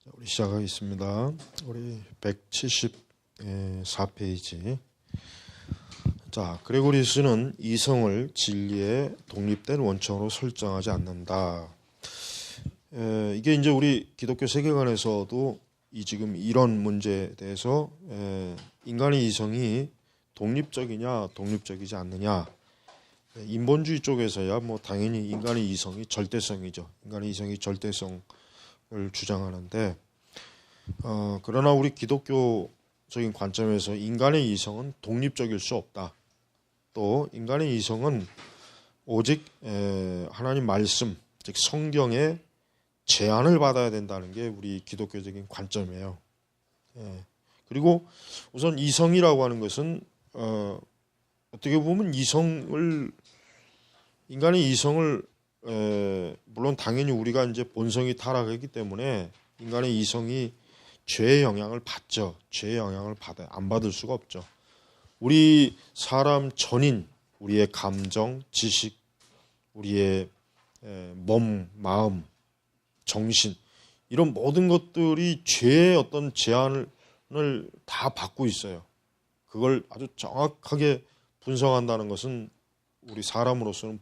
우리 시작하겠습니다. 우리 174페이지. 자, 그레고리우스는 이성을 진리의 독립된 원천으로 설정하지 않는다. 이게 이제 우리 기독교 세계관에서도 지금 이런 문제에 대해서 인간의 이성이 독립적이냐 독립적이지 않느냐, 인본주의 쪽에서야 뭐 당연히 인간의 이성이 절대성이죠. 인간의 이성이 절대성을 주장하는데, 그러나 우리 기독교적인 관점에서 인간의 이성은 독립적일 수 없다. 또 인간의 이성은 오직 하나님 말씀, 즉 성경의 제한을 받아야 된다는 게 우리 기독교적인 관점이에요. 그리고 우선 이성이라고 하는 것은 어떻게 보면 인간의 이성을 물론 당연히 우리가 이제 본성이 타락했기 때문에 인간의 이성이 죄의 영향을 받죠. 죄의 영향을 받아요. 안 받을 수가 없죠. 우리 사람 전인, 우리의 감정, 지식, 우리의 몸, 마음, 정신, 이런 모든 것들이 죄의 어떤 제한을 다 받고 있어요. 그걸 아주 정확하게 분석한다는 것은 우리 사람으로서는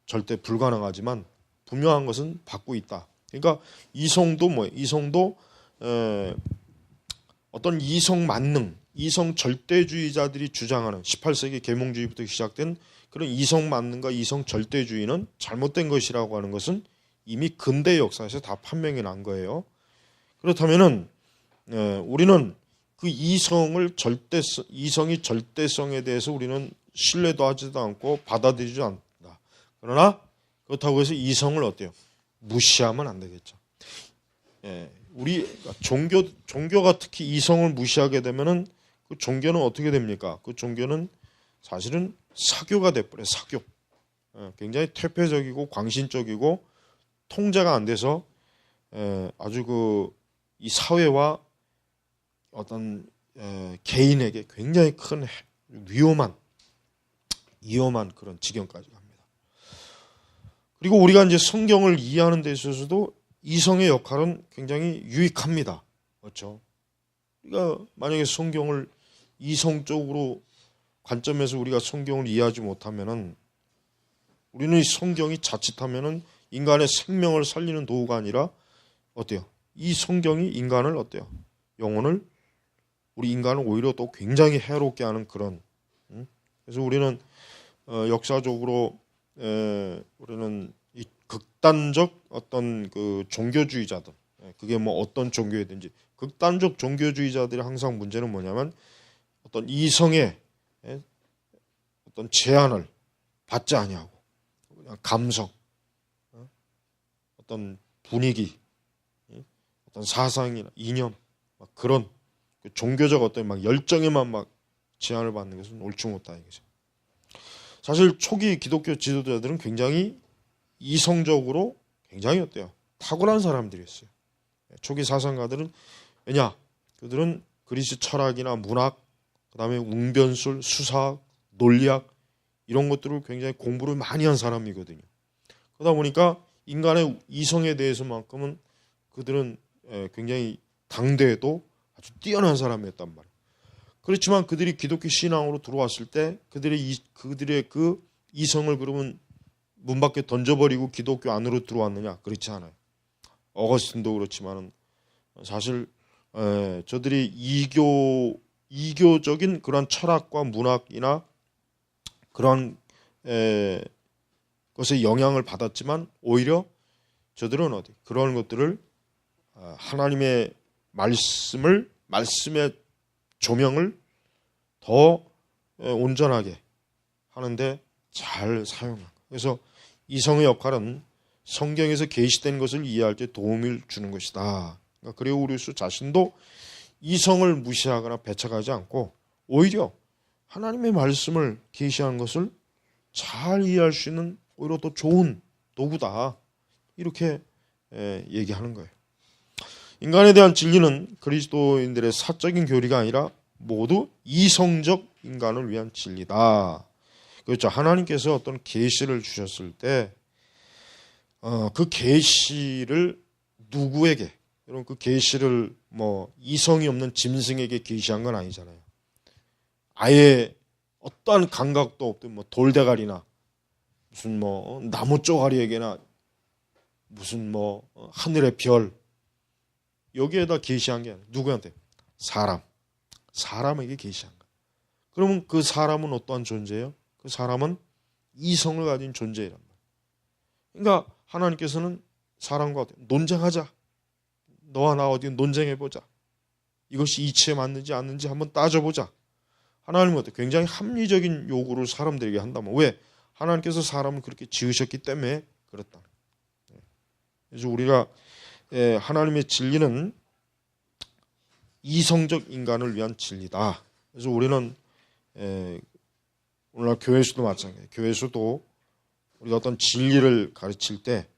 절대 불가능하지만 분명한 것은 받고 있다. 그러니까 이성도 어떤 이성 만능, 이성 절대주의자들이 주장하는 18세기 계몽주의부터 시작된 그런 이성 만능과 이성 절대주의는 잘못된 것이라고 하는 것은 이미 근대 역사에서 다 판명이 난 거예요. 그렇다면은 우리는 그 이성이 절대성에 대해서 우리는 신뢰도 하지도 않고 받아들이지 않는다. 그러나 그렇다고 해서 이성을 어때요? 무시하면 안 되겠죠. 우리 종교가 특히 이성을 무시하게 되면은 그 종교는 어떻게 됩니까? 그 종교는 사실은 사교가 돼버려요. 사교. 굉장히 퇴폐적이고 광신적이고 통제가 안 돼서 아주 이 사회와 어떤 개인에게 굉장히 큰 위험한 그런 지경까지 갑니다. 그리고 우리가 이제 성경을 이해하는 데 있어서도 이성의 역할은 굉장히 유익합니다. 그렇죠? 우리가 만약에 성경을 이성적으로 관점에서 우리가 성경을 이해하지 못하면은 우리는 이 성경이 자칫하면은 인간의 생명을 살리는 도구가 아니라 어때요? 이 성경이 인간을 어때요? 우리 인간을 오히려 또 굉장히 해롭게 하는 그런. 그래서 우리는 역사적으로 우리는 이 극단적 어떤 그 종교주의자들, 그게 뭐 어떤 종교이든지 극단적 종교주의자들의 항상 문제는 뭐냐면 어떤 이성의 어떤 제한을 받지 아니하고 그냥 감성, 어떤 분위기, 어떤 사상이나 이념, 막 그런 종교적 어떤 막 열정에만 막 제한을 받는 것은 옳지 못하다 이거죠. 사실 초기 기독교 지도자들은 굉장히 이성적으로 굉장히 어때요? 탁월한 사람들이었어요. 초기 사상가들은 왜냐? 그들은 그리스 철학이나 문학, 그다음에 웅변술, 수사학, 논리학 이런 것들을 굉장히 공부를 많이 한 사람이거든요. 그러다 보니까 인간의 이성에 대해서만큼은 그들은 굉장히 당대에도 아주 뛰어난 사람이었단 말이에요. 그렇지만 그들이 기독교 신앙으로 들어왔을 때 그들의 그 이성을 그러면 문 밖에 던져버리고 기독교 안으로 들어왔느냐? 그렇지 않아요. 어거스틴도 그렇지만은 사실 저들이 이교적인 그런 철학과 문학이나 그런 것에 영향을 받았지만 오히려 저들은 그런 것들을 하나님의 말씀의 조명을 더 온전하게 하는데 잘 사용합니다. 그래서 이성의 역할은 성경에서 계시된 것을 이해할 때 도움을 주는 것이다. 그러니까 그레고리우스 자신도 이성을 무시하거나 배척하지 않고 오히려 하나님의 말씀을 계시하는 것을 잘 이해할 수 있는 오히려 더 좋은 도구다. 이렇게 얘기하는 거예요. 인간에 대한 진리는 그리스도인들의 사적인 교리가 아니라 모두 이성적 인간을 위한 진리다. 그렇죠. 하나님께서 어떤 계시를 주셨을 때 그 계시를 누구에게 이런 그 계시를 뭐 이성이 없는 짐승에게 계시한 건 아니잖아요. 아예 어떠한 감각도 없던 뭐 돌대가리나 무슨 뭐 나무 쪼가리에게나 무슨 뭐 하늘의 별 여기에다 계시한 게 아니라 누구한테? 사람에게 계시한 거예요. 그러면 그 사람은 어떠한 존재예요? 그 사람은 이성을 가진 존재란 말이에요. 그러니까 하나님께서는 사람과 논쟁하자. 너와 나 어디 논쟁해보자. 이것이 이치에 맞는지 않는지 한번 따져보자. 하나님은 어때? 굉장히 합리적인 요구를 사람들에게 한다면 왜? 하나님께서 사람을 그렇게 지으셨기 때문에 그렇다. 그래서 우리가 하나님의 진리는 이성적 인간을 위한 진리다. 그래서 우리는 오늘날 교회에서도 마찬가지예요. 교회에서도 우리가 어떤 진리를 가르칠 때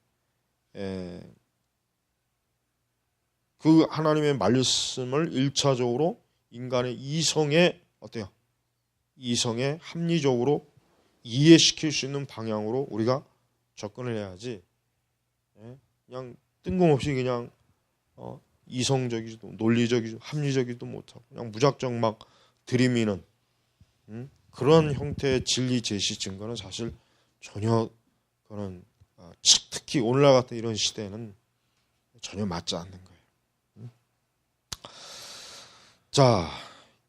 그 하나님의 말씀을 1차적으로 인간의 이성에 어때요? 이성에 합리적으로 이해시킬 수 있는 방향으로 우리가 접근을 해야지 그냥 뜬금없이 그냥 이성적이지도 논리적이지도 합리적이지도 못하고 그냥 무작정 막 들이미는 그런 형태의 진리 제시 증거는 사실 전혀 그런 특히 오늘날 같은 이런 시대에는 전혀 맞지 않는 거예요. 자,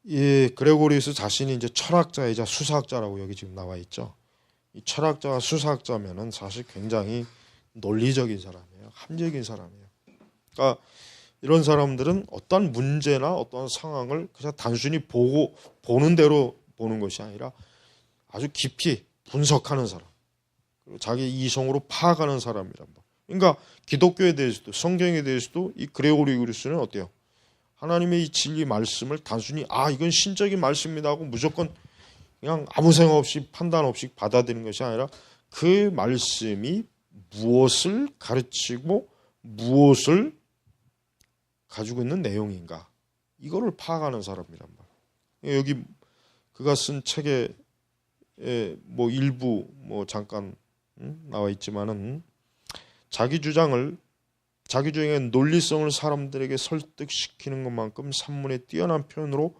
이 그레고리우스 자신이 이제 철학자이자 수사학자라고 여기 지금 나와 있죠. 이 철학자와 수사학자면은 사실 굉장히 논리적인 사람이에요. 합리적인 사람이에요. 그러니까 이런 사람들은 어떤 문제나 어떤 상황을 그냥 단순히 보는 대로 보는 것이 아니라 아주 깊이 분석하는 사람, 그리고 자기 이성으로 파악하는 사람이란 말. 그러니까 기독교에 대해서도 성경에 대해서도 이 그레고리우스는 어때요? 하나님의 이 진리 말씀을 단순히 이건 신적인 말씀이다 하고 무조건 그냥 아무 생각 없이 판단 없이 받아들이는 것이 아니라 그 말씀이 무엇을 가르치고 무엇을 가지고 있는 내용인가 이거를 파악하는 사람이란 말이에요. 여기 그가 쓴 책에 뭐 일부 뭐 잠깐 나와 있지만은 자기 주장의 논리성을 사람들에게 설득시키는 것만큼 산문에 뛰어난 표현으로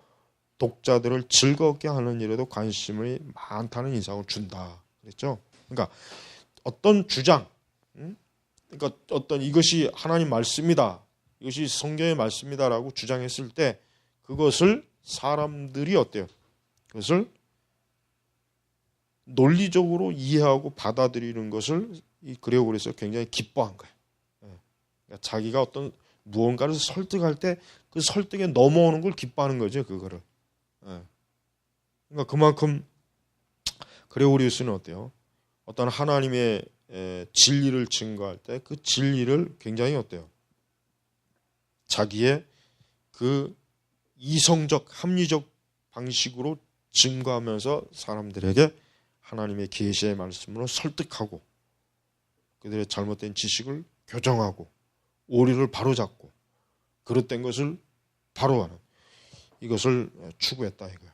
독자들을 즐겁게 하는 일에도 관심이 많다는 인상을 준다. 그랬죠? 그러니까 어떤 주장, 그러니까 어떤 이것이 하나님 말씀이다, 이것이 성경의 말씀이다라고 주장했을 때 그것을 사람들이 어때요? 그것을 논리적으로 이해하고 받아들이는 것을 이 그레고리우스가 굉장히 기뻐한 거예요. 그러니까 자기가 어떤 무언가를 설득할 때 그 설득에 넘어오는 걸 기뻐하는 거죠, 그거를. 그러니까 그만큼 그레고리우스는 어때요? 어떤 하나님의 진리를 증거할 때 그 진리를 굉장히 어때요? 자기의 그 이성적 합리적 방식으로 증거하면서 사람들에게 하나님의 계시의 말씀으로 설득하고 그들의 잘못된 지식을 교정하고 오류를 바로잡고 그릇된 것을 바로하는 이것을 추구했다 이거예요.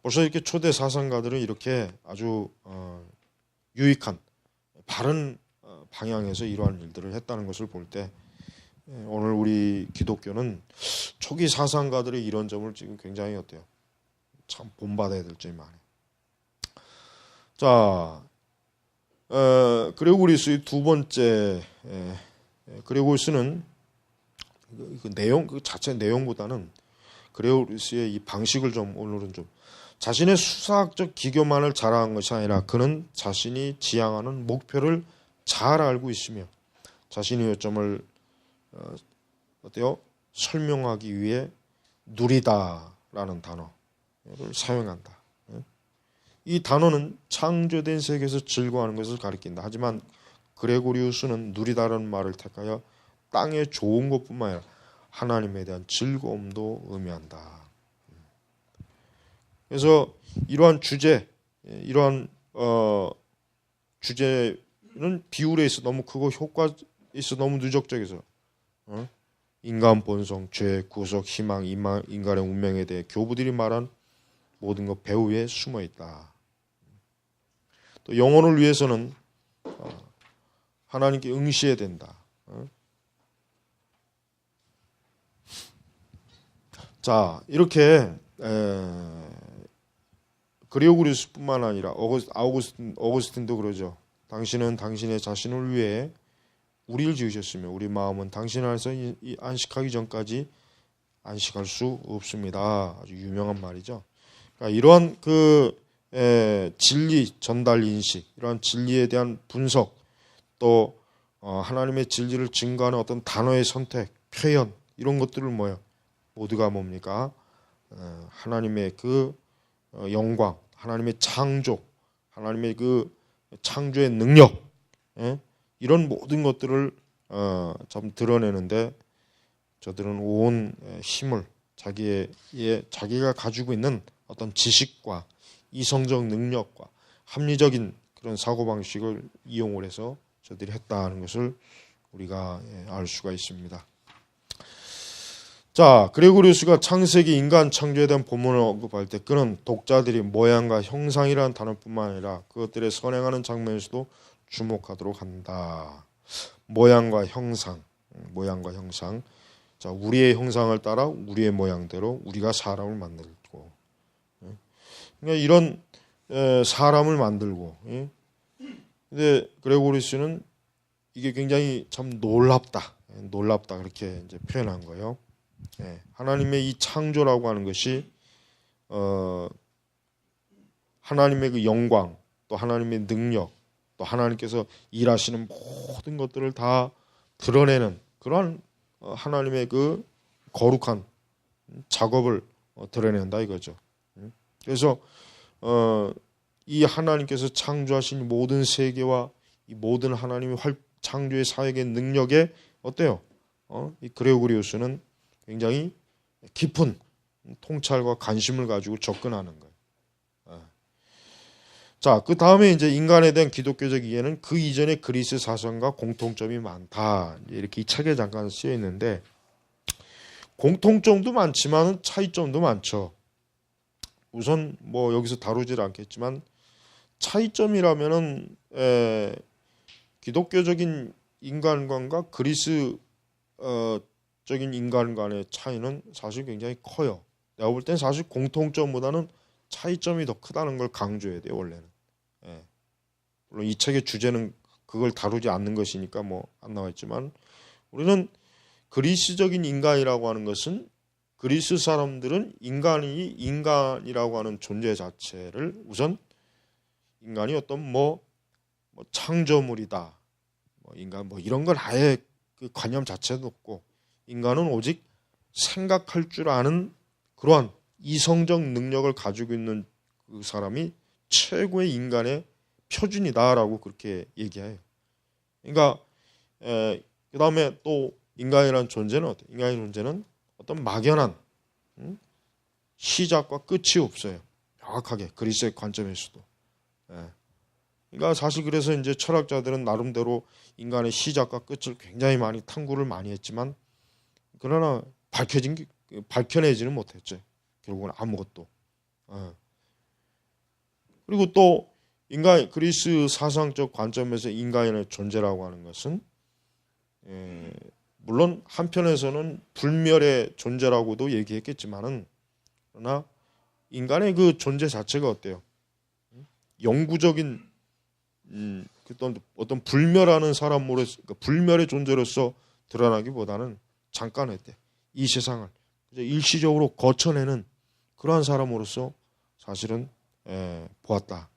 벌써 이렇게 초대 사상가들은 이렇게 아주 유익한 바른 방향에서 이러한 일들을 했다는 것을 볼 때 오늘 우리 기독교는 초기 사상가들의 이런 점을 지금 굉장히 어때요? 참 본받아야 될 점이 많아요. 자, 그레고리우스의 두 번째 그레고리우스는 그 내용 그 자체 내용보다는 그레고리우스의 이 방식을 좀 오늘은 좀 자신의 수사학적 기교만을 자랑한 것이 아니라 그는 자신이 지향하는 목표를 잘 알고 있으며 자신의 요점을 어때요? 설명하기 위해 누리다라는 단어를 사용한다. 이 단어는 창조된 세계에서 즐거워하는 것을 가리킨다. 하지만 그레고리우스는 누리다라는 말을 택하여 땅에 좋은 것뿐만 아니라 하나님에 대한 즐거움도 의미한다. 그래서 이러한 주제, 이러한 주제는 비율에 있어 너무 크고 효과에 있어 너무 누적적이서 인간 본성, 죄, 구속, 희망, 인간의 운명에 대해 교부들이 말한 모든 것 배후에 숨어 있다. 또 영혼을 위해서는 하나님께 응시해야 된다. 자, 이렇게 그리고리우스뿐만 아니라 어거스틴도 그러죠. 당신은 당신의 자신을 위해 우리를 지으셨으며 우리 마음은 당신 안에서 안식하기 전까지 안식할 수 없습니다. 아주 유명한 말이죠. 그러니까 이러한 진리 전달 인식, 이러한 진리에 대한 분석, 또 하나님의 진리를 증거하는 어떤 단어의 선택, 표현, 이런 것들을 모두가 뭡니까? 하나님의 영광, 하나님의 창조, 하나님의 창조의 능력, 이런 모든 것들을 참 드러내는데 저들은 온 힘을 자기가 가지고 있는 어떤 지식과 이성적 능력과 합리적인 그런 사고방식을 이용을 해서 저들이 했다는 것을 우리가 알 수가 있습니다. 자, 그레고리우스가 창세기 인간 창조에 대한 본문을 언급할 때 그는 독자들이 모양과 형상이라는 단어뿐만 아니라 그것들의 선행하는 장면에서도 주목하도록 한다. 모양과 형상. 자, 우리의 형상을 따라 우리의 모양대로 우리가 사람을 만들고, 그러니까 이런 사람을 만들고, 근데 그레고리우스는 이게 굉장히 참 놀랍다 그렇게 이제 표현한 거예요. 하나님의 이 창조라고 하는 것이 하나님의 영광, 또 하나님의 능력, 또 하나님께서 일하시는 모든 것들을 다 드러내는 그러한 하나님의 거룩한 작업을 드러낸다 이거죠. 그래서 이 하나님께서 창조하신 모든 세계와 이 모든 하나님의 창조의 사역의 능력에 어때요? 이 그레고리우스는 굉장히 깊은 통찰과 관심을 가지고 접근하는 거예요. 자, 그 다음에 이제 인간에 대한 기독교적 이해는 그 이전의 그리스 사상과 공통점이 많다. 이렇게 이 책에 잠깐 쓰여 있는데 공통점도 많지만 차이점도 많죠. 우선 여기서 다루질 않겠지만 차이점이라면은 기독교적인 인간관과 그리스 적인 인간관의 차이는 사실 굉장히 커요. 내가 볼 땐 사실 공통점보다는 차이점이 더 크다는 걸 강조해야 돼요, 원래는. 물론 이 책의 주제는 그걸 다루지 않는 것이니까 안 나와 있지만 우리는 그리스적인 인간이라고 하는 것은 그리스 사람들은 인간이라고 하는 존재 자체를 우선 인간이 어떤 창조물이다, 인간 이런 걸 아예 그 관념 자체도 없고 인간은 오직 생각할 줄 아는 그러한 이성적 능력을 가지고 있는 그 사람이 최고의 인간의 표준이다라고 그렇게 얘기해요. 그러니까 그 다음에 또 인간이라는 존재는 어때요? 인간의 존재는 어떤 막연한 시작과 끝이 없어요. 명확하게 그리스의 관점에서도. 그러니까 사실 그래서 이제 철학자들은 나름대로 인간의 시작과 끝을 굉장히 많이 탐구를 많이 했지만 그러나 밝혀내지는 못했죠. 결국은 아무것도. 그리고 또 인간 그리스 사상적 관점에서 인간의 존재라고 하는 것은 물론 한편에서는 불멸의 존재라고도 얘기했겠지만은 그러나 인간의 그 존재 자체가 어때요? 영구적인 어떤 불멸하는 사람으로서 불멸의 존재로서 드러나기보다는 잠깐 이 세상을 일시적으로 거쳐내는 그러한 사람으로서 사실은 보았다.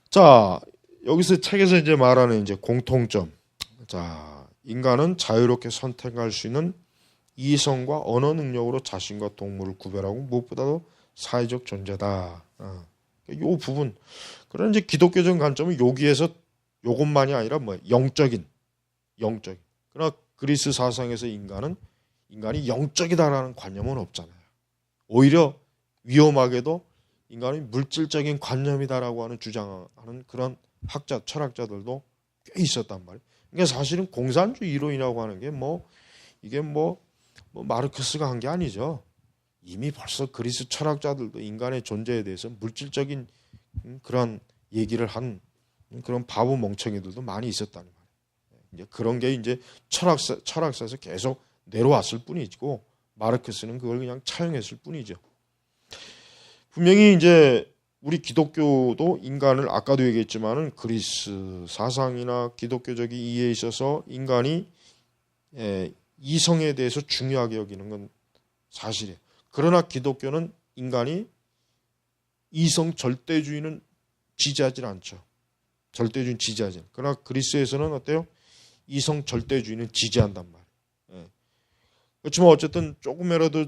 자, 여기서 책에서 이제 말하는 이제 공통점. 자, 인간은 자유롭게 선택할 수 있는 이성과 언어 능력으로 자신과 동물을 구별하고 무엇보다도 사회적 존재다. 이 부분. 그런 이제 기독교적 관점은 여기에서 요것만이 아니라 영적인. 그러나 그리스 사상에서 인간이 영적이다라는 관념은 없잖아요. 오히려 위험하게도 인간이 물질적인 관념이다라고 하는 주장하는 그런 철학자들도 꽤 있었단 말이에요. 그러니까 사실은 공산주의 이론이라고 하는 게 이게 마르크스가 한 게 아니죠. 이미 벌써 그리스 철학자들도 인간의 존재에 대해서 물질적인 그런 얘기를 한 그런 바보 멍청이들도 많이 있었다는 말이에요. 이제 그런 게 이제 철학사에서 계속 내려왔을 뿐이고 마르크스는 그걸 그냥 차용했을 뿐이죠. 분명히 이제 우리 기독교도 인간을 아까도 얘기했지만은 그리스 사상이나 기독교적인 이해에 있어서 인간이 이성에 대해서 중요하게 여기는 건 사실이에요. 그러나 기독교는 인간이 이성 절대주의는 지지하지 않죠. 절대주의는 지지하지 않아요. 그러나 그리스에서는 어때요? 이성 절대주의는 지지한단 말이에요. 그렇지만 어쨌든 조금이라도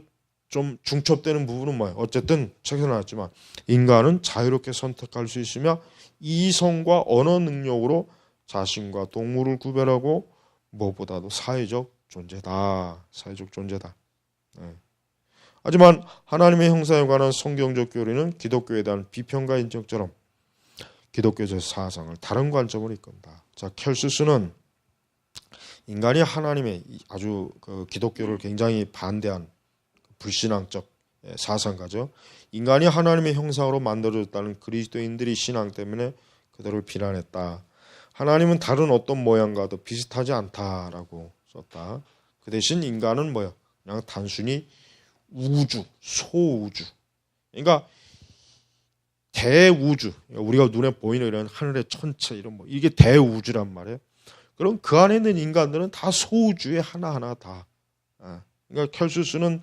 좀 중첩되는 부분은 뭐예요? 어쨌든 책에서 나왔지만 인간은 자유롭게 선택할 수 있으며 이성과 언어 능력으로 자신과 동물을 구별하고 무엇보다도 사회적 존재다. 사회적 존재다. 하지만 하나님의 형상에 관한 성경적 교리는 기독교에 대한 비평과 인정처럼 기독교적 사상을 다른 관점으로 이끈다. 자, 켈수스는 인간이 하나님의 아주 그 기독교를 굉장히 반대한 불신앙적 사상가죠. 인간이 하나님의 형상으로 만들어졌다는 그리스도인들이 신앙 때문에 그들을 비난했다. 하나님은 다른 어떤 모양과도 비슷하지 않다라고 썼다. 그 대신 인간은 뭐야? 그냥 단순히 우주, 소우주. 그러니까 대우주. 우리가 눈에 보이는 이런 하늘의 천체 이런 뭐 이게 대우주란 말이에요. 그럼 그 안에 있는 인간들은 다 소우주의 하나하나 다. 그러니까 켈수스는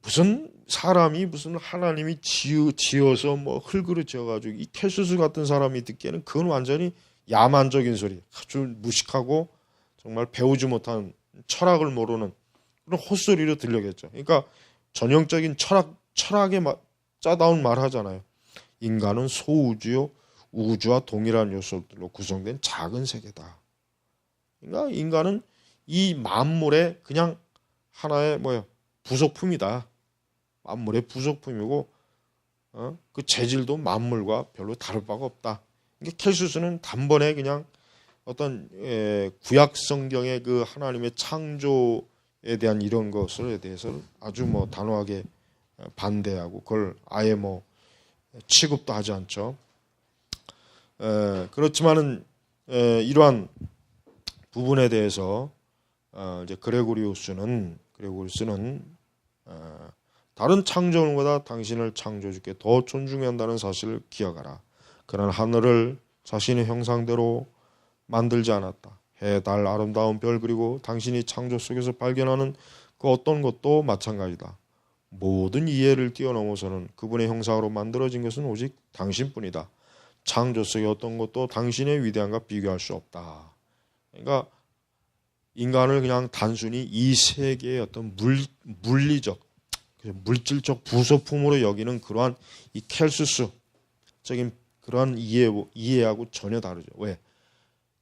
무슨 사람이 무슨 하나님이 지어서 뭐 흙으로 지어가지고 이 켈수스 같은 사람이 듣기에는 그건 완전히 야만적인 소리. 아주 무식하고 정말 배우지 못한 철학을 모르는 그런 헛소리로 들려겠죠. 그러니까 전형적인 철학에 짜다운 말 하잖아요. 인간은 소우주요 우주와 동일한 요소들로 구성된 작은 세계다. 그러니까 인간은 이 만물의 그냥 하나의 부속품이다. 만물의 부속품이고 그 재질도 만물과 별로 다를 바가 없다. 이게 켈수스는 단번에 그냥 어떤 구약 성경의 그 하나님의 창조에 대한 이런 것에 대해서 아주 단호하게 반대하고 그걸 아예 취급도 하지 않죠. 그렇지만은 이러한 부분에 대해서 이제 그레고리우스는 다른 창조물보다 당신을 창조주께 더 존중한다는 사실을 기억하라. 그는 하늘을 자신의 형상대로 만들지 않았다. 해, 달, 아름다운 별 그리고 당신이 창조 속에서 발견하는 그 어떤 것도 마찬가지다. 모든 이해를 뛰어넘어서는 그분의 형상으로 만들어진 것은 오직 당신뿐이다. 창조 속의 어떤 것도 당신의 위대함과 비교할 수 없다. 그러니까 인간을 그냥 단순히 이 세계의 어떤 물리적, 물질적 부속품으로 여기는 그러한 이 켈수스적인 그러한 이해하고 전혀 다르죠. 왜?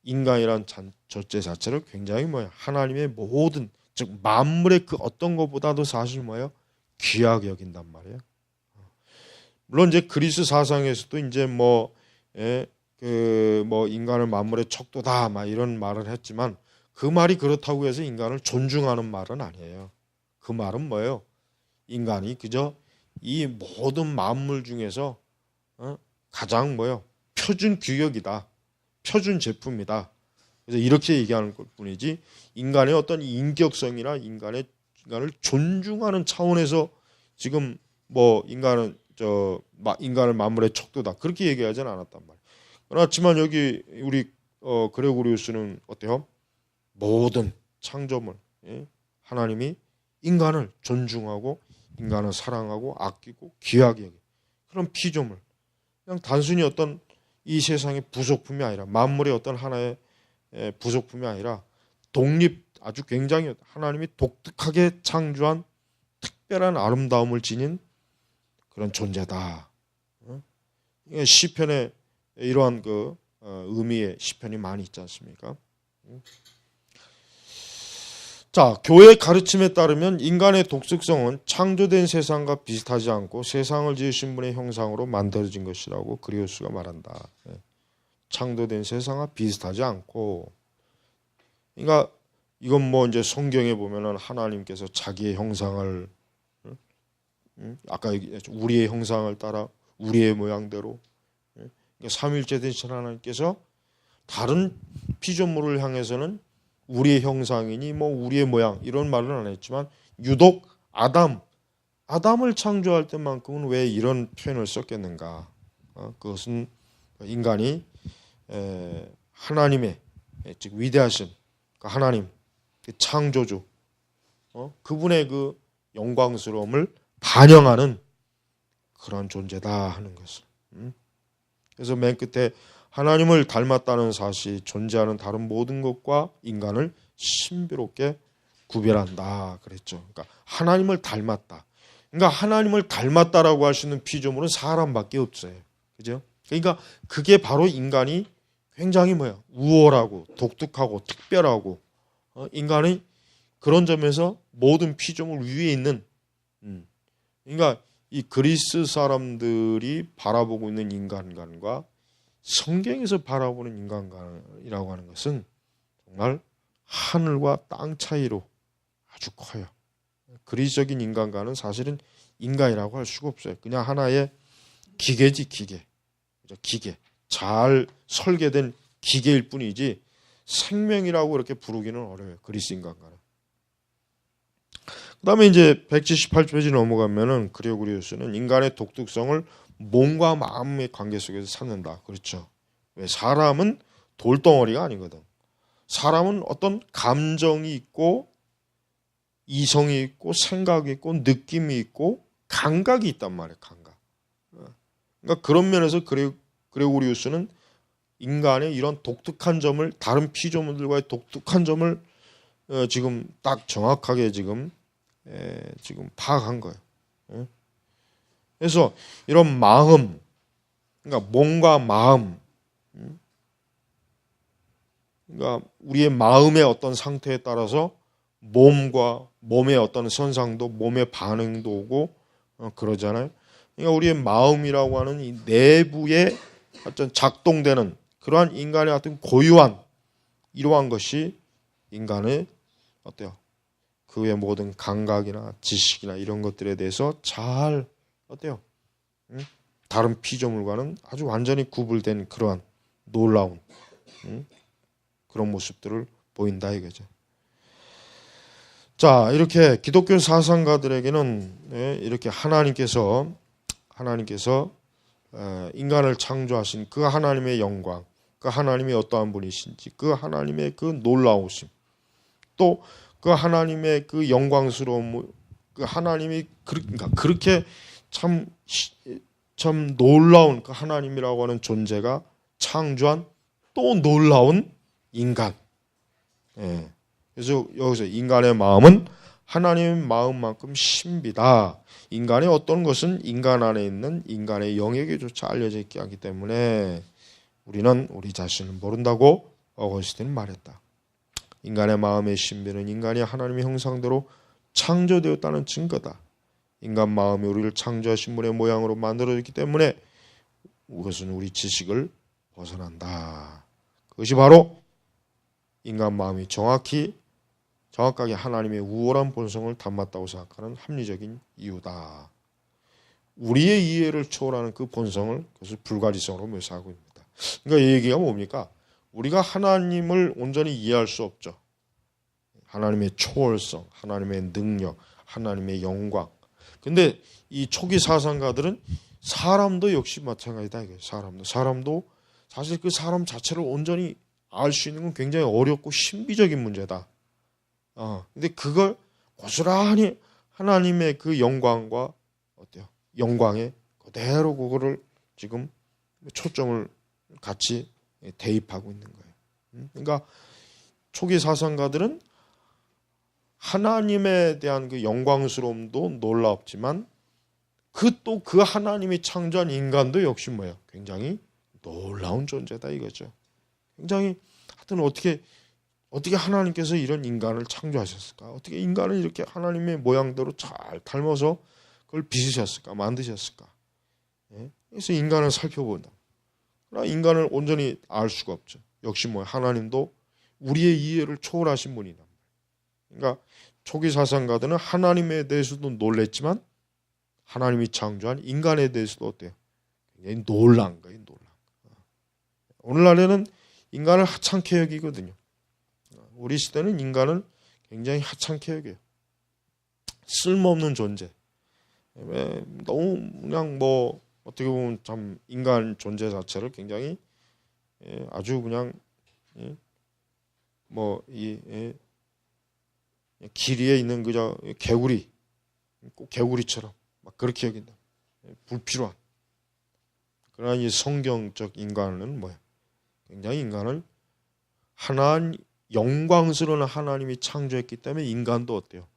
인간이란 존재 자체를 굉장히 하나님의 모든 즉 만물의 그 어떤 것보다도 사실 귀하게 여긴단 말이에요. 물론 이제 그리스 사상에서도 이제 인간을 만물의 척도다 이런 말을 했지만 그 말이 그렇다고 해서 인간을 존중하는 말은 아니에요. 그 말은 뭐예요? 인간이 그저 이 모든 만물 중에서 가장 표준 규격이다. 표준 제품이다. 그래서 이렇게 얘기하는 것 뿐이지 인간의 어떤 인격성이나 인간을 존중하는 차원에서 지금 인간을 만물의 척도다. 그렇게 얘기하지는 않았단 말이에요. 그렇지만 여기 우리 그레고리우스는 어때요? 모든 창조물 하나님이 인간을 존중하고 인간을 사랑하고 아끼고 귀하게 여기 그런 피조물 그냥 단순히 어떤 이 세상의 부속품이 아니라 만물의 어떤 하나의 부속품이 아니라 아주 굉장히 하나님이 독특하게 창조한 특별한 아름다움을 지닌 그런 존재다. 시편에 이러한 그 의미의 시편이 많이 있지 않습니까? 자, 교회의 가르침에 따르면 인간의 독특성은 창조된 세상과 비슷하지 않고 세상을 지으신 분의 형상으로 만들어진 것이라고 그리우스가 말한다. 창조된 세상과 비슷하지 않고, 그러니까 이건 이제 성경에 보면은 하나님께서 자기의 형상을 아까 얘기했죠. 우리의 형상을 따라 우리의 모양대로 삼위일체 되신 하나님께서 다른 피조물을 향해서는 우리의 형상이니 우리의 모양 이런 말은 안 했지만 유독 아담을 창조할 때만큼은 왜 이런 표현을 썼겠는가? 그것은 인간이 하나님의 즉 위대하신 그 하나님, 그 창조주, 그분의 그 영광스러움을 반영하는 그런 존재다 하는 것을. 그래서 맨 끝에 하나님을 닮았다는 사실이 존재하는 다른 모든 것과 인간을 신비롭게 구별한다 그랬죠. 그러니까 하나님을 닮았다. 그러니까 하나님을 닮았다라고 할 수 있는 피조물은 사람밖에 없어요. 그죠? 그러니까 그게 바로 인간이 굉장히 우월하고 독특하고 특별하고 인간이 그런 점에서 모든 피조물 위에 있는 그러니까 이 그리스 사람들이 바라보고 있는 인간관과 성경에서 바라보는 인간관이라고 하는 것은 정말 하늘과 땅 차이로 아주 커요. 그리스적인 인간관은 사실은 인간이라고 할 수가 없어요. 그냥 하나의 기계지, 기계. 기계. 잘 설계된 기계일 뿐이지 생명이라고 이렇게 부르기는 어려워요. 그리스 인간관은. 그 다음에 이제 178페이지 넘어가면은 그레고리우스는 인간의 독특성을 몸과 마음의 관계 속에서 찾는다. 그렇죠. 왜? 사람은 돌덩어리가 아니거든. 사람은 어떤 감정이 있고 이성이 있고 생각이 있고 느낌이 있고 감각이 있단 말이에요. 감각. 그러니까 그런 면에서 그레고리우스는 인간의 이런 독특한 점을 다른 피조물들과의 독특한 점을 지금 딱 정확하게 지금 파악한 거예요. 그래서 이런 마음, 그러니까 몸과 마음, 그러니까 우리의 마음의 어떤 상태에 따라서 몸의 어떤 선상도, 몸의 반응도 오고 그러잖아요. 그러니까 우리의 마음이라고 하는 이 내부에 어떤 작동되는 그러한 인간의 어떤 고유한 이러한 것이 인간의 어때요? 그의 모든 감각이나 지식이나 이런 것들에 대해서 잘 어때요? 다른 피조물과는 아주 완전히 구분된 그러한 놀라운 그런 모습들을 보인다 이거죠. 자, 이렇게 기독교 사상가들에게는 이렇게 하나님께서 인간을 창조하신 그 하나님의 영광, 그 하나님이 어떠한 분이신지, 그 하나님의 그 놀라우심, 또 그 하나님의 그 영광스러움, 그 하나님이 그러니까 그렇게 참 놀라운 그 하나님이라고 하는 존재가 창조한 또 놀라운 인간. 그래서 여기서 인간의 마음은 하나님의 마음만큼 신비다. 인간의 어떤 것은 인간 안에 있는 인간의 영역에조차 알려져 있게 하기 때문에 우리는 우리 자신을 모른다고 어거스틴은 말했다. 인간의 마음의 신비는 인간이 하나님의 형상대로 창조되었다는 증거다. 인간 마음이 우리를 창조하신 분의 모양으로 만들어졌기 때문에 그것은 우리 지식을 벗어난다. 그것이 바로 인간 마음이 정확하게 하나님의 우월한 본성을 담았다고 생각하는 합리적인 이유다. 우리의 이해를 초월하는 그 본성을 그것을 불가지성으로 묘사하고 있습니다. 그러니까 이 얘기가 뭡니까? 우리가 하나님을 온전히 이해할 수 없죠. 하나님의 초월성, 하나님의 능력, 하나님의 영광. 근데 이 초기 사상가들은 사람도 역시 마찬가지다. 사람도 사실 그 사람 자체를 온전히 알 수 있는 건 굉장히 어렵고 신비적인 문제다. 근데 그걸 고스란히 하나님의 그 영광과 영광에 그대로 그거를 지금 초점을 같이 대입하고 있는 거예요. 그러니까 초기 사상가들은 하나님에 대한 그 영광스러움도 놀랍지만 그 하나님이 창조한 인간도 역시 굉장히 놀라운 존재다 이거죠. 굉장히 하여튼 어떻게 하나님께서 이런 인간을 창조하셨을까? 어떻게 인간을 이렇게 하나님의 모양대로 잘 닮아서 그걸 빚으셨을까? 만드셨을까? 그래서 인간을 살펴본다. 그러나 인간을 온전히 알 수가 없죠. 역시 하나님도 우리의 이해를 초월하신 분이다. 그러니까 초기 사상가들은 하나님에 대해서도 놀랬지만 하나님이 창조한 인간에 대해서도 어때요? 굉장히 놀란 거예요. 오늘날에는 인간을 하찮게 여기거든요. 우리 시대는 인간을 굉장히 하찮게 여겨요. 쓸모없는 존재. 왜 너무 그냥 뭐 어떻게 보면 참 인간 존재 자체를 굉장히 아주 그냥 뭐이 길 위에 있는 그저 개구리, 꼭 개구리처럼 막 그렇게 여긴다. 불필요한. 그러나 이 성경적 인간은 뭐야? 굉장히 인간을 영광스러운 하나님이 창조했기 때문에 인간도 어때요?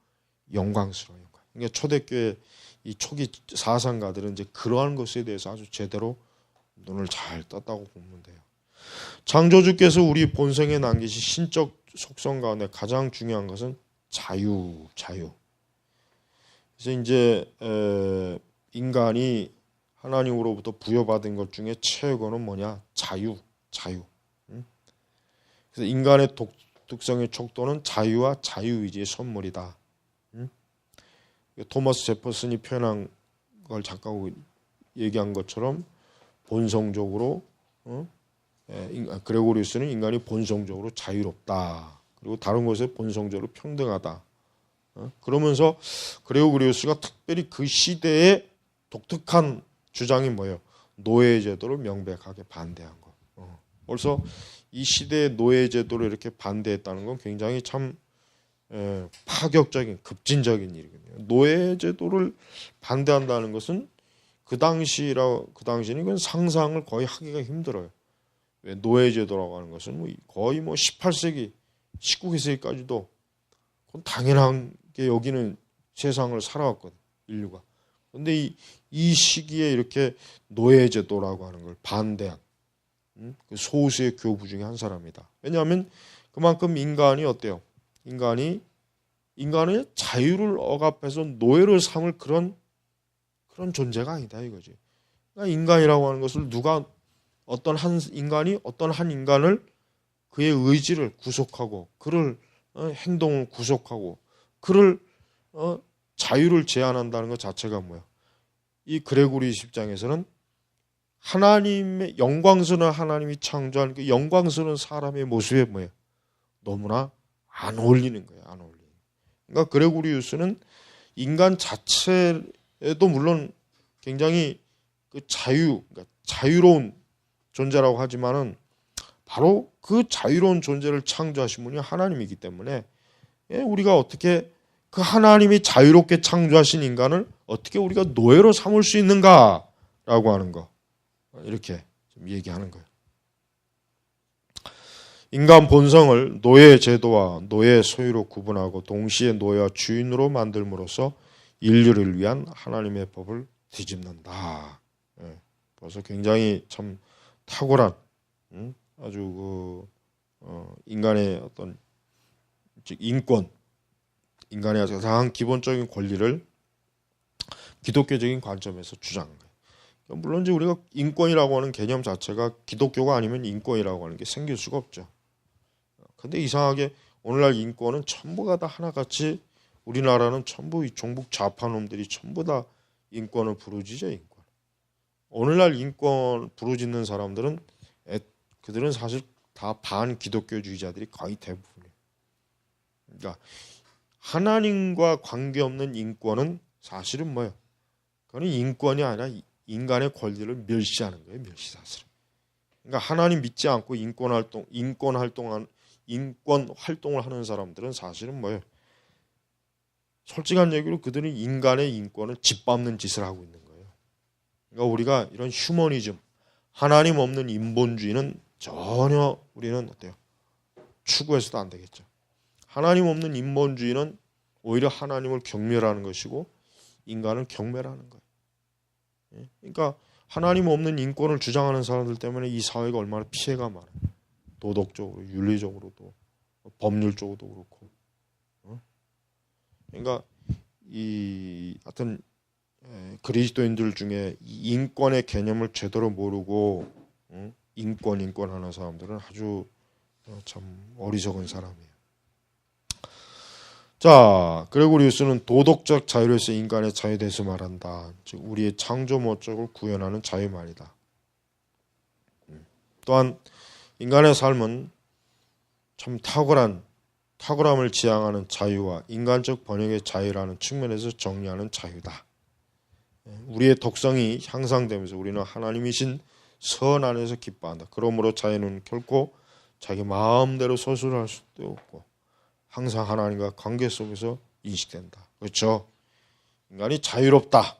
영광스러운 인간. 그러니까 초대교회 이 초기 사상가들은 이제 그러한 것에 대해서 아주 제대로 눈을 잘 떴다고 보면 돼요. 창조주께서 우리 본성에 남기신 신적 속성 가운데 가장 중요한 것은 자유. 그래서 이제 인간이 하나님으로부터 부여받은 것 중에 최고는 뭐냐? 자유. 그래서 인간의 독특성의 척도는 자유와 자유의지의 선물이다. 토마스 제퍼슨이 표현한 걸 잠깐 얘기한 것처럼 본성적으로 그레고리우스는 인간이 본성적으로 자유롭다. 그리고 다른 것에 본성적으로 평등하다. 그러면서 그레고리우스가 특별히 그 시대의 독특한 주장이 뭐예요? 노예제도를 명백하게 반대한 거. 벌써 이 시대의 노예제도를 이렇게 반대했다는 건 굉장히 참 파격적인 급진적인 일이거든요. 노예제도를 반대한다는 것은 그 당시는 그건 상상을 거의 하기가 힘들어요. 왜 노예제도라고 하는 것은 거의 18세기, 19세기까지도 그건 당연하게 여기는 세상을 살아왔거든, 인류가. 그런데 이 시기에 이렇게 노예제도라고 하는 걸 반대한 그 소수의 교부 중에 한 사람이다. 왜냐하면 그만큼 인간이 어때요? 인간의 자유를 억압해서 노예를 삼을 그런 존재가 아니다 이거지. 그러니까 인간이라고 하는 것을 어떤 한 인간을 그의 의지를 구속하고 그를 행동을 구속하고 그를 자유를 제한한다는 것 자체가 뭐야? 이 그레고리 입장에서는 하나님의 영광스러운 하나님이 창조한 그 영광스러운 사람의 모습에 뭐예요? 너무나 안 어울리는 거예요. 안 어울리는. 그러니까 그레고리우스는 인간 자체에도 물론 굉장히 그 그러니까 자유로운 존재라고 하지만은 바로 그 자유로운 존재를 창조하신 분이 하나님이기 때문에 우리가 어떻게 그 하나님이 자유롭게 창조하신 인간을 어떻게 우리가 노예로 삼을 수 있는가라고 하는 거. 이렇게 좀 얘기하는 거예요. 인간 본성을 노예 제도와 노예 소유로 구분하고 동시에 노예와 주인으로 만들므로써 인류를 위한 하나님의 법을 뒤집는다. 그래서 굉장히 참 탁월한 아주 인간의 어떤 즉 인간의 가장 기본적인 권리를 기독교적인 관점에서 주장한 거예요. 물론 이제 우리가 인권이라고 하는 개념 자체가 기독교가 아니면 인권이라고 하는 게 생길 수가 없죠. 근데 이상하게 오늘날 인권은 전부가 다 하나같이 우리나라는 전부 이 종북 좌파놈들이 전부 다 인권을 부르짖죠. 인권. 오늘날 인권 부르짖는 사람들은 그들은 사실 다 반기독교주의자들이 거의 대부분이에요. 그러니까 하나님과 관계없는 인권은 사실은 뭐예요? 그건 인권이 아니라 인간의 권리를 멸시하는 거예요. 멸시 사실은. 그러니까 하나님 믿지 않고 인권 활동을 하는 사람들은 사실은 뭐예요? 솔직한 얘기로 그들은 인간의 인권을 짓밟는 짓을 하고 있는 거예요. 그러니까 우리가 이런 휴머니즘, 하나님 없는 인본주의는 전혀 우리는 어때요? 추구해서도 안 되겠죠. 하나님 없는 인본주의는 오히려 하나님을 경멸하는 것이고 인간을 경멸하는 거예요. 그러니까 하나님 없는 인권을 주장하는 사람들 때문에 이 사회가 얼마나 피해가 많아요. 도덕적으로, 윤리적으로도, 법률적으로도 그렇고. 그러니까 하여튼 그리스도인들 중에 인권의 개념을 제대로 모르고 인권하는 사람들은 아주 참 어리석은 사람이에요. 자, 그레고리우스는 도덕적 자유로서 인간의 자유에 대해서 말한다. 즉 우리의 창조 목적을 구현하는 자유 말이다. 또한 인간의 삶은 참 탁월한 탁월함을 지향하는 자유와 인간적 번영의 자유라는 측면에서 정리하는 자유다. 우리의 독성이 향상되면서 우리는 하나님이신 선 안에서 기뻐한다. 그러므로 자유는 결코 자기 마음대로 서술할 수도 없고 항상 하나님과 관계 속에서 인식된다. 그렇죠? 인간이 자유롭다.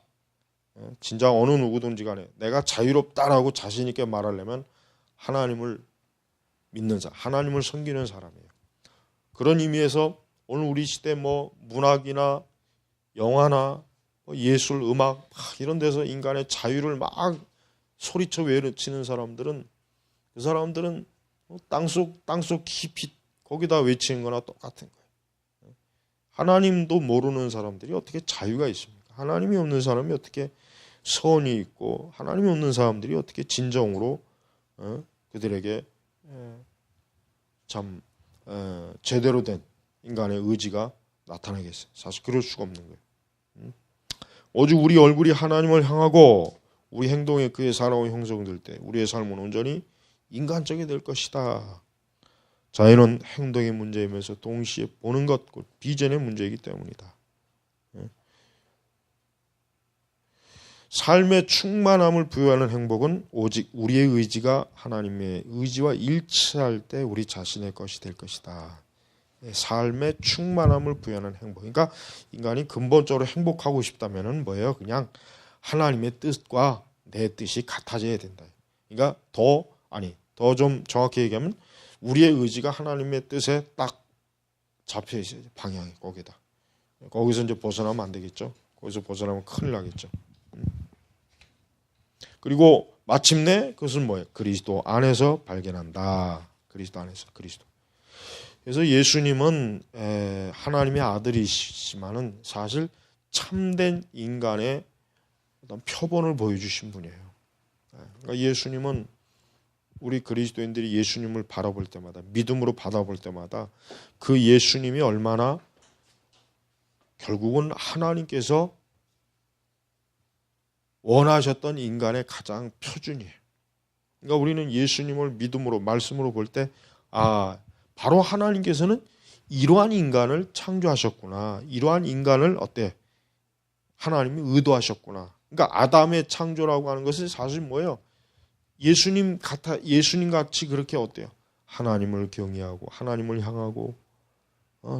진짜 어느 누구든지 간에 내가 자유롭다라고 자신 있게 말하려면 하나님을 믿는 자, 하나님을 섬기는 사람이에요. 그런 의미에서 오늘 우리 시대 문학이나 영화나 예술, 음악 이런 데서 인간의 자유를 막 소리쳐 외치는 사람들은 그 사람들은 땅속 깊이 거기다 외치는 거나 똑같은 거예요. 하나님도 모르는 사람들이 어떻게 자유가 있습니까? 하나님이 없는 사람이 어떻게 선이 있고 하나님이 없는 사람들이 어떻게 진정으로 그들에게 참 제대로 된 인간의 의지가 나타나겠어요. 사실 그럴 수가 없는 거예요. 오직 우리 얼굴이 하나님을 향하고 우리 행동에 그의 사랑이 형성될 때 우리의 삶은 온전히 인간적이 될 것이다. 자유는 행동의 문제이면서 동시에 보는 것, 비전의 문제이기 때문이다. 삶의 충만함을 부여하는 행복은 오직 우리의 의지가 하나님의 의지와 일치할 때 우리 자신의 것이 될 것이다. 삶의 충만함을 부여하는 행복. 그러니까 인간이 근본적으로 행복하고 싶다면은 뭐예요? 그냥 하나님의 뜻과 내 뜻이 같아져야 된다. 그러니까 더 좀 정확히 얘기하면 우리의 의지가 하나님의 뜻에 딱 잡혀 있어야 돼. 방향이 거기다. 거기서 이제 벗어나면 안 되겠죠. 거기서 벗어나면 큰일 나겠죠. 그리고 마침내 그것은 뭐예요? 그리스도 안에서 발견한다. 그리스도 안에서 그리스도. 그래서 예수님은 하나님의 아들이시지만은 사실 참된 인간의 어떤 표본을 보여주신 분이에요. 그러니까 예수님은 우리 그리스도인들이 예수님을 바라볼 때마다 믿음으로 받아볼 때마다 그 예수님이 얼마나 결국은 하나님께서 원하셨던 인간의 가장 표준이에요. 그러니까 우리는 예수님을 믿음으로 말씀으로 볼 때 바로 하나님께서는 이러한 인간을 창조하셨구나. 이러한 인간을 하나님이 의도하셨구나. 그러니까 아담의 창조라고 하는 것은 사실 뭐예요? 예수님 같이 그렇게 하나님을 경외하고 하나님을 향하고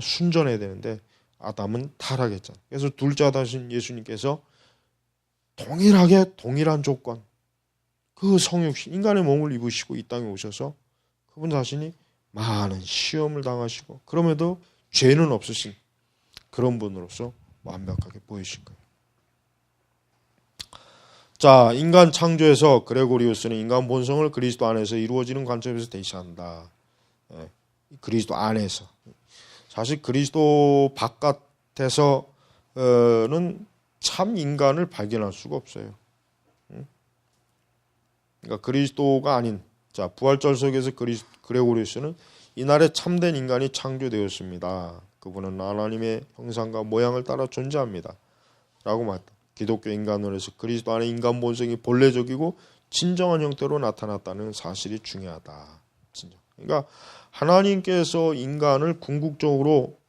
순전해야 되는데 아담은 타락했잖아요. 그래서 둘째 아다신 예수님께서 동일한 조건, 그 성육신 인간의 몸을 입으시고 이 땅에 오셔서 그분 자신이 많은 시험을 당하시고 그럼에도 죄는 없으신 그런 분으로서 완벽하게 보이신 거예요. 자, 인간 창조에서 그레고리우스는 인간 본성을 그리스도 안에서 이루어지는 관점에서 대시한다. 그리스도 안에서. 사실 그리스도 바깥에서는 참 인간을 발견할 수가 없어요. 그러니까 그리스도가 아닌 부활절 속에서 그레고리우스는 이날에 참된 인간이 창조되었습니다. 그분은 하나님의 형상과 모양을 따라 존재합니다. 라고 말했다. 기독교 인간론에서 그리스도 안에 인간 본성이 본래적이고 진정한 형태로 나타났다는 사실이 중요하다. 그러니까 하나님께서 인간을 궁극적으로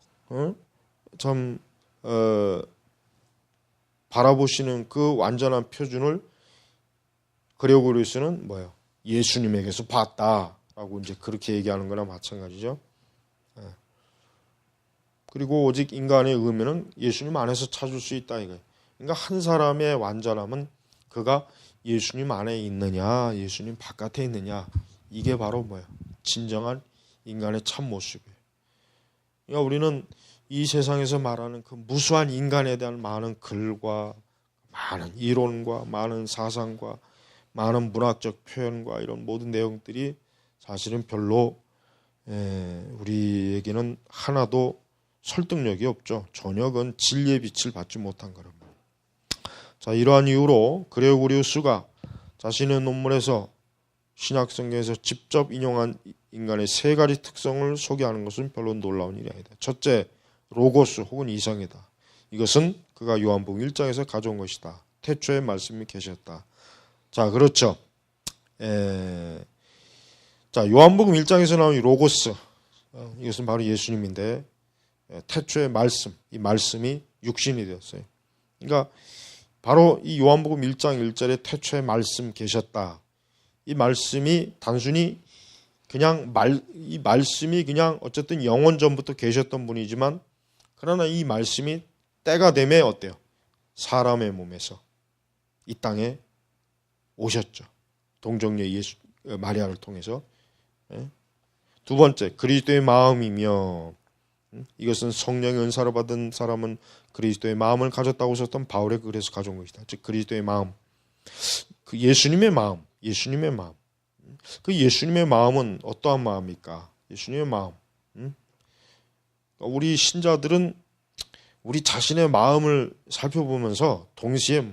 바라보시는 그 완전한 표준을 그레고리우스는 뭐예요? 예수님에게서 봤다라고 이제 그렇게 얘기하는 거나 마찬가지죠. 그리고 오직 인간의 의미는 예수님 안에서 찾을 수 있다 이거예요. 그러니까 한 사람의 완전함은 그가 예수님 안에 있느냐, 예수님 바깥에 있느냐, 이게 바로 뭐예요? 진정한 인간의 참 모습이에요. 그러니까 우리는 이 세상에서 말하는 그 무수한 인간에 대한 많은 글과 많은 이론과 많은 사상과 많은 문학적 표현과 이런 모든 내용들이 사실은 별로 우리에게는 하나도 설득력이 없죠. 전혀 그건 진리의 빛을 받지 못한 거랍니다. 자, 이러한 이유로 그레고리우스가 자신의 논문에서 신약성경에서 직접 인용한 인간의 세 가지 특성을 소개하는 것은 별로 놀라운 일이 아니다. 첫째, 로고스 혹은 이성이다. 이것은 그가 요한복음 1장에서 가져온 것이다. 태초에 말씀이 계셨다. 자, 그렇죠. 자, 요한복음 1장에서 나온 이 로고스, 이것은 바로 예수님인데 태초의 말씀, 이 말씀이 육신이 되었어요. 그러니까 바로 이 요한복음 1장 1절에 태초에 말씀 계셨다. 이 말씀이 단순히 그냥 이 말씀이 그냥 어쨌든 영원 전부터 계셨던 분이지만 그러나 이 말씀이 때가 되매 어때요? 사람의 몸에서 이 땅에 오셨죠. 동정녀 예수 마리아를 통해서. 두 번째, 그리스도의 마음이며, 이것은 성령의 은사로 받은 사람은 그리스도의 마음을 가졌다고 썼던 바울의 글에서 가져온 것이다. 즉 그리스도의 마음, 그 예수님의 마음, 예수님의 마음. 그 예수님의 마음은 어떠한 마음입니까? 예수님의 마음. 우리 신자들은 우리 자신의 마음을 살펴보면서 동시에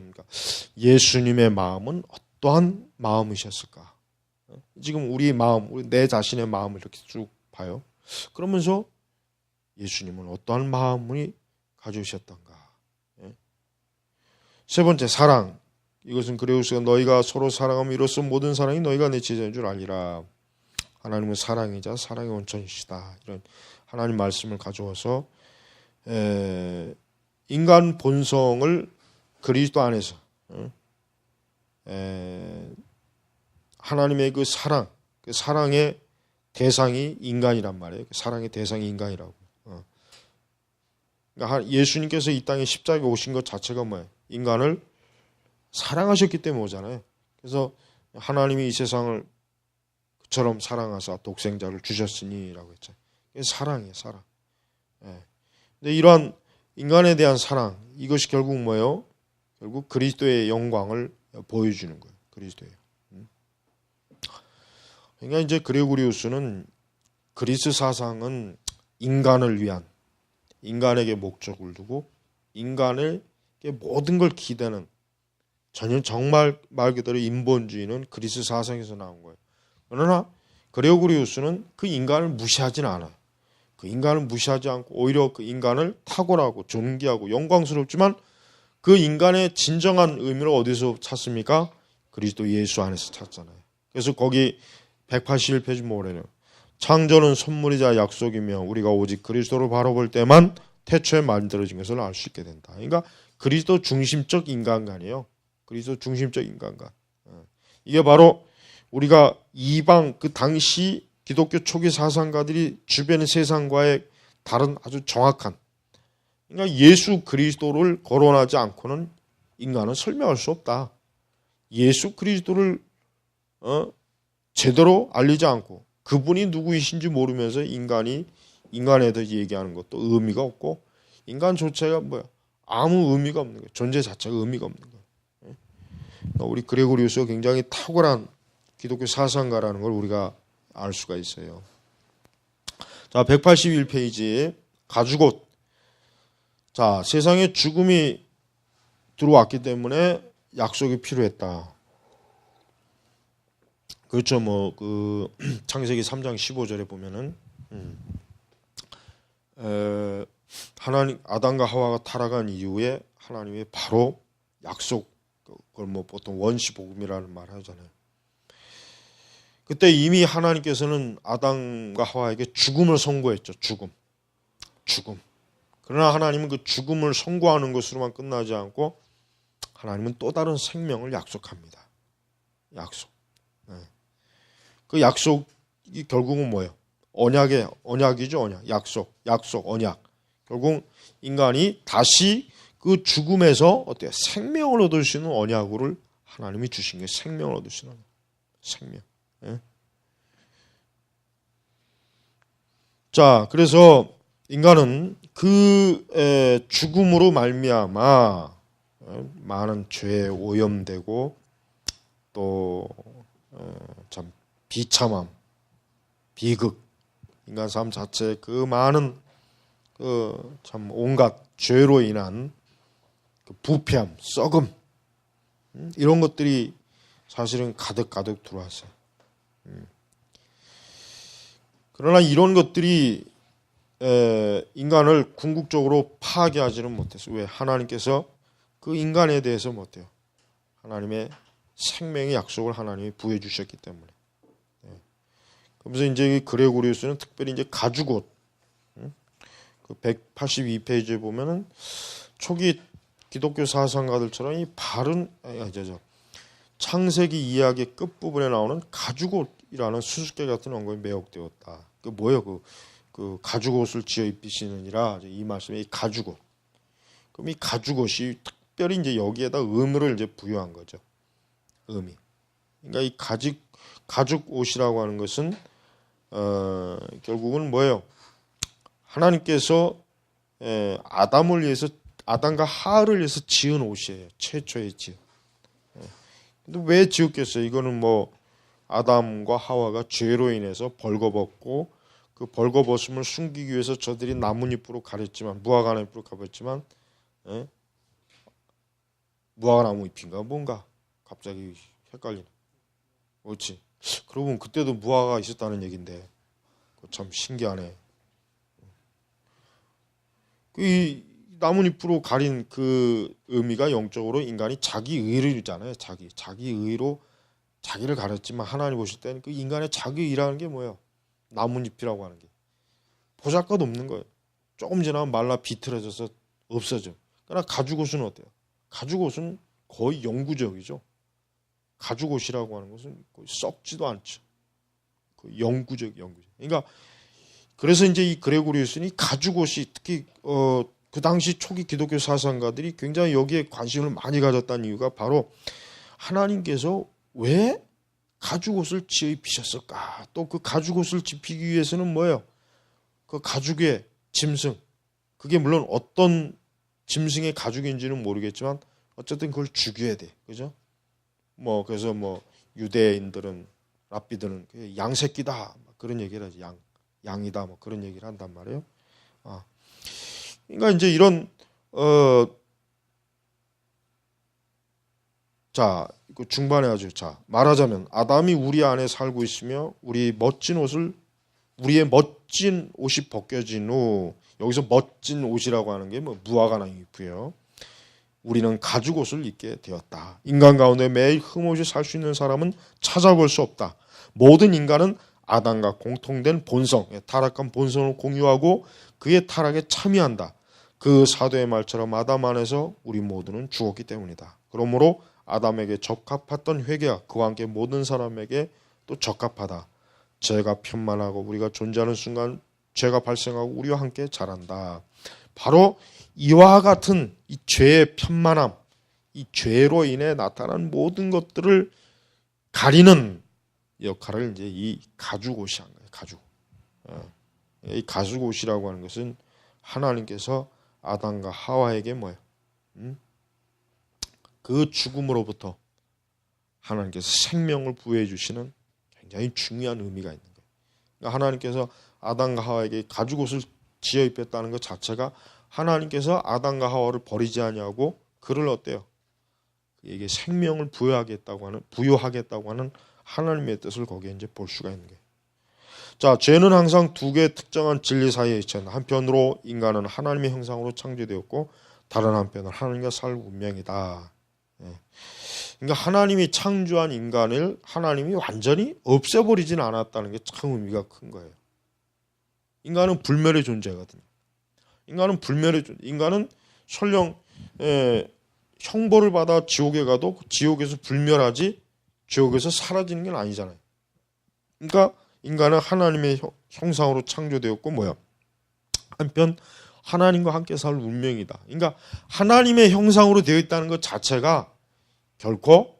예수님의 마음은 어떠한 마음이셨을까? 지금 우리 마음, 내 자신의 마음을 이렇게 쭉 봐요. 그러면서 예수님은 어떠한 마음을 가지셨던가? 세 번째, 사랑. 이것은 그레우스가 너희가 서로 사랑하면 이로써 모든 사랑이 너희가 내 제자인 줄 알리라. 하나님은 사랑이자 사랑의 원천이시다. 이런 하나님 말씀을 가져와서 인간 본성을 그리스도 안에서 하나님의 그 사랑의 대상이 인간이란 말이에요. 그 사랑의 대상이 인간이라고. 그러니까 예수님께서 이 땅에 십자가에 오신 것 자체가 뭐예요? 인간을 사랑하셨기 때문에 오잖아요. 그래서 하나님이 이 세상을 그처럼 사랑하사 독생자를 주셨으니라고 했죠. 사랑이에요, 사랑. 근데 이러한 인간에 대한 사랑, 이것이 결국 뭐예요? 결국 그리스도의 영광을 보여주는 거예요. 그리스도예요. 그러니까 이제 그레고리우스는 그리스 사상은 인간을 위한, 인간에게 목적을 두고 인간에게 모든 걸 기대는, 전혀 정말 말 그대로 인본주의는 그리스 사상에서 나온 거예요. 그러나 그레고리우스는 그 인간을 무시하지는 않아요. 그 인간을 무시하지 않고 오히려 그 인간을 탁월하고 존귀하고 영광스럽지만 그 인간의 진정한 의미를 어디서 찾습니까? 그리스도 예수 안에서 찾잖아요. 그래서 거기 181페이지 뭐래요? 창조는 선물이자 약속이며 우리가 오직 그리스도를 바라볼 때만 태초에 만들어진 것을 알 수 있게 된다. 그러니까 그리스도 중심적 인간관이에요. 그리스도 중심적 인간관. 이게 바로 우리가 이방 그 당시 기독교 초기 사상가들이 주변의 세상과의 다른 아주 정확한, 그러니까 예수 그리스도를 거론하지 않고는 인간은 설명할 수 없다. 예수 그리스도를 제대로 알리지 않고 그분이 누구이신지 모르면서 인간에 대해서 얘기하는 것도 의미가 없고 인간 자체가 뭐야? 아무 의미가 없는 거예요. 존재 자체가 의미가 없는 거예요. 그러니까 우리 그레고리우스가 굉장히 탁월한 기독교 사상가라는 걸 우리가 알 수가 있어요. 자, 181페이지 가죽옷. 자, 세상에 죽음이 들어왔기 때문에 약속이 필요했다. 그렇죠. 그 창세기 3장 15절에 보면은 하나님 아담과 하와가 타락한 이후에 하나님이 바로 약속, 그걸 보통 원시 복음이라는 말 하잖아요. 그때 이미 하나님께서는 아담과 하와에게 죽음을 선고했죠. 죽음. 그러나 하나님은 그 죽음을 선고하는 것으로만 끝나지 않고 하나님은 또 다른 생명을 약속합니다. 약속. 그 약속이 결국은 뭐예요? 언약이죠. 언약. 약속, 언약. 결국 인간이 다시 그 죽음에서 어때요? 생명을 얻을 수 있는 언약을 하나님이 주신 게 생명을 얻을 수 있는 생명. 자, 그래서 인간은 그 죽음으로 말미암아 많은 죄에 오염되고 또 참 비참함, 비극, 인간 삶 자체 그 많은 그 참 온갖 죄로 인한 그 부패함, 썩음 이런 것들이 사실은 가득 들어왔어요. 그러나 이런 것들이 인간을 궁극적으로 파괴하지는 못했어요. 왜? 하나님께서 그 인간에 대해서 못해요. 하나님의 생명의 약속을 하나님이 부여해 주셨기 때문에. 그러면서 이제 그레고리우스는 특별히 이제 가죽옷, 그 182페이지에 보면은 초기 기독교 사상가들처럼 이 바른 창세기 이야기 끝부분에 나오는 가죽옷이라는 수수께 같은 언급이 매혹되었다. 그 뭐예요? 그 가죽옷을 지어 입히시느니라 이 말씀이 가죽옷. 그럼 이 가죽옷이 특별히 이제 여기에다 의미를 이제 부여한 거죠. 의미. 그러니까 이 가죽옷이라고 하는 것은 결국은 뭐예요? 하나님께서 아담을 위해서 아담과 하와를 위해서 지은 옷이에요. 최초의 지은. 근데 왜 지었겠어요? 이거는 뭐 아담과 하와가 죄로 인해서 벌거벗고 그 벌거벗음을 숨기기 위해서 저들이 나뭇잎으로 가렸지만 무화과 나무잎으로 가렸지만 무화과 나무 잎인가 뭔가 갑자기 헷갈리네. 그렇지. 그러고 보면 그때도 무화과가 있었다는 얘긴데 참 신기하네. 이 나뭇잎으로 가린 그 의미가 영적으로 인간이 자기 의로잖아요. 자기 의로 자기를 가렸지만 하나님 보실 때는 그 인간의 자기 의라는 게 뭐예요? 나뭇잎이라고 하는 게 보잘것 없는 거예요. 조금 지나면 말라 비틀어져서 없어져. 그러나 가죽옷은 어때요? 가죽옷은 거의 영구적이죠. 가죽옷이라고 하는 것은 거의 썩지도 않죠. 거의 영구적. 그러니까 그래서 이제 이 그레고리우스는 가죽옷이 특히 그 당시 초기 기독교 사상가들이 굉장히 여기에 관심을 많이 가졌다는 이유가 바로 하나님께서 왜 가죽옷을 지어 입히셨을까? 또 그 가죽옷을 입히기 위해서는 뭐예요? 그 가죽의 짐승, 그게 물론 어떤 짐승의 가죽인지는 모르겠지만 어쨌든 그걸 죽여야 돼, 그죠? 뭐 그래서 뭐 유대인들은 랍비들은 양새끼다 그런 얘기를 하지, 양이다 뭐 그런 얘기를 한단 말이에요. 그러니까 이제 이런 자, 그 중반에 아주 말하자면 아담이 우리 안에 살고 있으며 우리의 멋진 옷이 벗겨진 후, 여기서 멋진 옷이라고 하는 게 뭐 무화과 나무이고요. 우리는 가죽옷을 입게 되었다. 인간 가운데 매일 흠없이 살 수 있는 사람은 찾아볼 수 없다. 모든 인간은 아담과 공통된 본성, 타락한 본성을 공유하고 그의 타락에 참여한다. 그 사도의 말처럼 아담 안에서 우리 모두는 죽었기 때문이다. 그러므로 아담에게 적합했던 회개가 그와 함께 모든 사람에게 또 적합하다. 죄가 편만하고 우리가 존재하는 순간 죄가 발생하고 우리와 함께 자란다. 바로 이와 같은 이 죄의 편만함, 이 죄로 인해 나타난 모든 것들을 가리는 역할을 이제 이 가죽옷이 한 거예요. 가죽. 이 가죽옷이라고 하는 것은 하나님께서 아담과 하와에게 뭐예요? 그 죽음으로부터 하나님께서 생명을 부여해 주시는 굉장히 중요한 의미가 있는 거예요. 그러니까 하나님께서 아담과 하와에게 가죽옷을 지어 입혔다는 것 자체가 하나님께서 아담과 하와를 버리지 아니하고 그를 어때요? 그에게 생명을 부여하겠다고 하는 하나님의 뜻을 거기에 이제 볼 수가 있는 거예요. 자, 죄는 항상 두 개의 특정한 진리 사이에 있잖아요. 한편으로 인간은 하나님의 형상으로 창조되었고 다른 한편은 하나님과 살 운명이다. 그러니까 하나님이 창조한 인간을 하나님이 완전히 없애버리지는 않았다는 게 참 의미가 큰 거예요. 인간은 불멸의 존재거든요. 인간은 설령 형벌을 받아 지옥에 가도 지옥에서 불멸하지 지옥에서 사라지는 게 아니잖아요. 그러니까 인간은 하나님의 형상으로 창조되었고 뭐야? 한편 하나님과 함께 살 운명이다. 그러니까 하나님의 형상으로 되어 있다는 것 자체가 결코